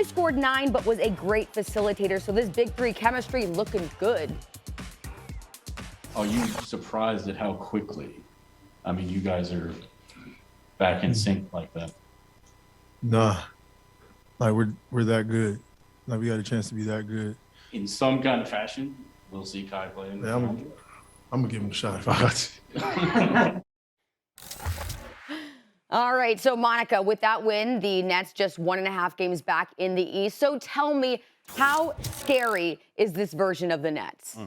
only scored 9, but was a great facilitator. So this big three chemistry looking good. Are you surprised at how quickly? I mean, you guys are back in sync like that. Nah, like we're that good. Like we got a chance to be that good. In some kind of fashion, we'll see Kai play. Yeah, I'm gonna give him a shot if I got to. All right, so Monica, with that win, the Nets just 1.5 games back in the East. So tell me, how scary is this version of the Nets?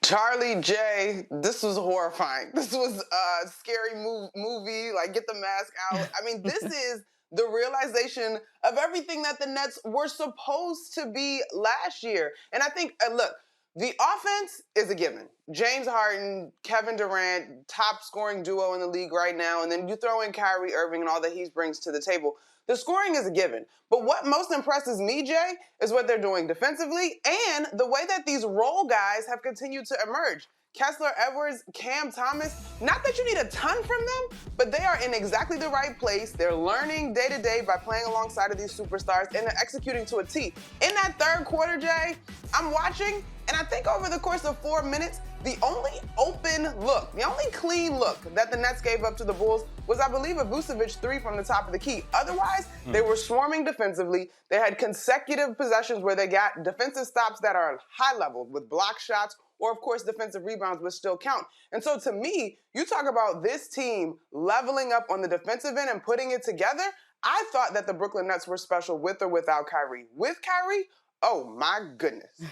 Charlie J, this was horrifying. This was a scary movie. Like, get the mask out. I mean, this is the realization of everything that the Nets were supposed to be last year. And I think, look, the offense is a given. James Harden, Kevin Durant, top scoring duo in the league right now. And then you throw in Kyrie Irving and all that he brings to the table. The scoring is a given. But what most impresses me, Jay, is what they're doing defensively and the way that these role guys have continued to emerge. Kessler Edwards, Cam Thomas, not that you need a ton from them, but they are in exactly the right place. They're learning day to day by playing alongside of these superstars and they're executing to a T. In that third quarter, Jay, I'm watching, and I think over the course of 4 minutes, the only open look, the only clean look that the Nets gave up to the Bulls was, I believe, a Vucevic three from the top of the key. Otherwise, they were swarming defensively. They had consecutive possessions where they got defensive stops that are high level with block shots or, of course, defensive rebounds, which still count. And so to me, you talk about this team leveling up on the defensive end and putting it together. I thought that the Brooklyn Nets were special with or without Kyrie. With Kyrie, oh, my goodness.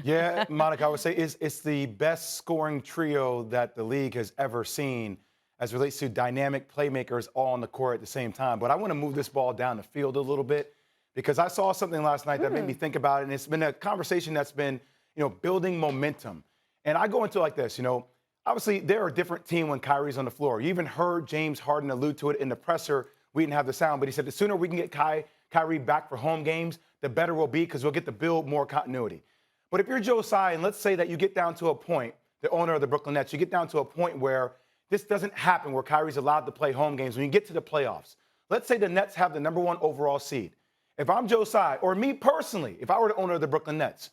Yeah, Monica, I would say it's the best scoring trio that the league has ever seen as it relates to dynamic playmakers all on the court at the same time. But I want to move this ball down the field a little bit because I saw something last night that made me think about it, and it's been a conversation that's been, building momentum. And I go into it like this, obviously they're a different team when Kyrie's on the floor. You even heard James Harden allude to it in the presser. We didn't have the sound, but he said the sooner we can get Kyrie back for home games, the better we'll be because we'll get to build more continuity. But if you're Joe Tsai, and let's say that you get down to a point, the owner of the Brooklyn Nets, you get down to a point where this doesn't happen, where Kyrie's allowed to play home games. When you get to the playoffs, let's say the Nets have the #1 overall seed. If I'm Joe Tsai, or me personally, if I were the owner of the Brooklyn Nets,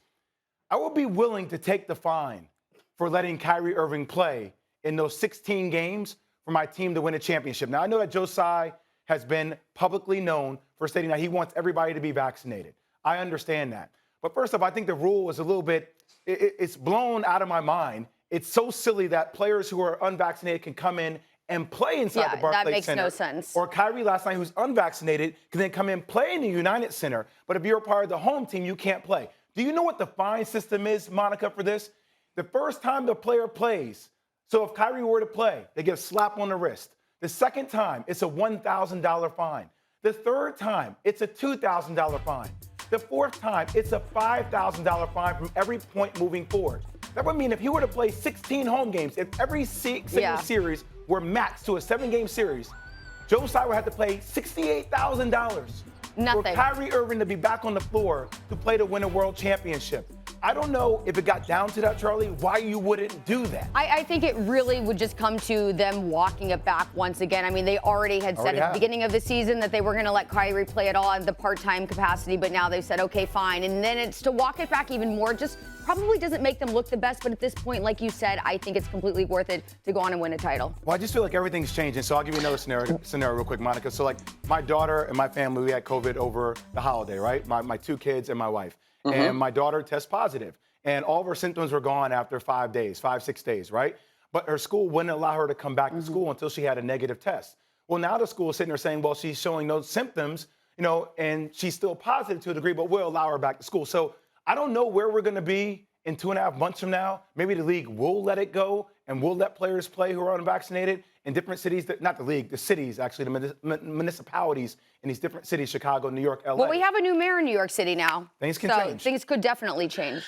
I would be willing to take the fine for letting Kyrie Irving play in those 16 games for my team to win a championship. Now, I know that Joe Tsai has been publicly known for stating that he wants everybody to be vaccinated. I understand that. But first off, I think the rule is a little bit, it's blown out of my mind. It's so silly that players who are unvaccinated can come in and play inside the Barclays Center. That makes no sense. Or Kyrie last night, who's unvaccinated, can then come in, play in the United Center. But if you're a part of the home team, you can't play. Do you know what the fine system is, Monica, for this? The first time the player plays, so if Kyrie were to play, they get a slap on the wrist. The second time, it's a $1,000 fine. The third time, it's a $2,000 fine. The fourth time, it's a $5,000 fine from every point moving forward. That would mean if he were to play 16 home games, if every single series were maxed to a 7-game series, Joe Tsai would have to pay $68,000 for Kyrie Irving to be back on the floor to play to win a world championship. I don't know if it got down to that, Charlie, why you wouldn't do that. I think it really would just come to them walking it back once again. I mean, they already had said at the beginning of the season that they were going to let Kyrie play it all in the part-time capacity, but now they've said, okay, fine. And then it's to walk it back even more, just probably doesn't make them look the best. But at this point, like you said, I think it's completely worth it to go on and win a title. Well, I just feel like everything's changing. So I'll give you another scenario real quick, Monica. So like my daughter and my family, we had COVID over the holiday, right? My 2 kids and my wife. And my daughter tests positive. And all of her symptoms were gone after 5 days, 6 days, right? But her school wouldn't allow her to come back to school until she had a negative test. Well, now the school is sitting there saying, well, she's showing those symptoms, and she's still positive to a degree, but we'll allow her back to school. So I don't know where we're going to be in 2.5 months from now. Maybe the league will let it go and we'll let players play who are unvaccinated in different cities, not the league, the cities, actually, the municipalities in these different cities, Chicago, New York, LA. Well, we have a new mayor in New York City now. Things can change. Things could definitely change.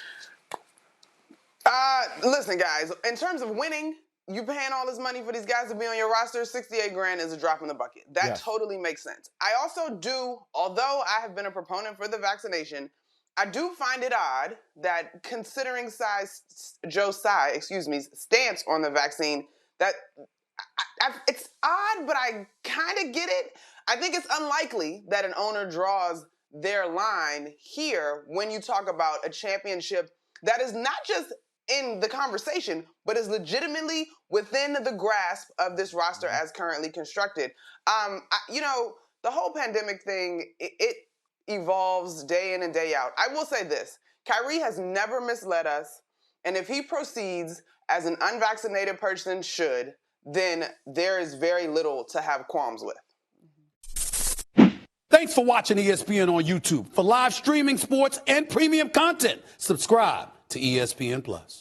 Listen, guys, in terms of winning, you paying all this money for these guys to be on your roster, $68,000 is a drop in the bucket. That totally makes sense. I also do, although I have been a proponent for the vaccination, I do find it odd that considering Joe Tsai's stance on the vaccine, that it's odd, but I kind of get it. I think it's unlikely that an owner draws their line here when you talk about a championship that is not just in the conversation, but is legitimately within the grasp of this roster as currently constructed. The whole pandemic thing, it evolves day in and day out. I will say this, Kyrie has never misled us, and if he proceeds as an unvaccinated person should, then there is very little to have qualms with. Thanks for watching ESPN on YouTube. For live streaming, sports, and premium content, subscribe to ESPN+.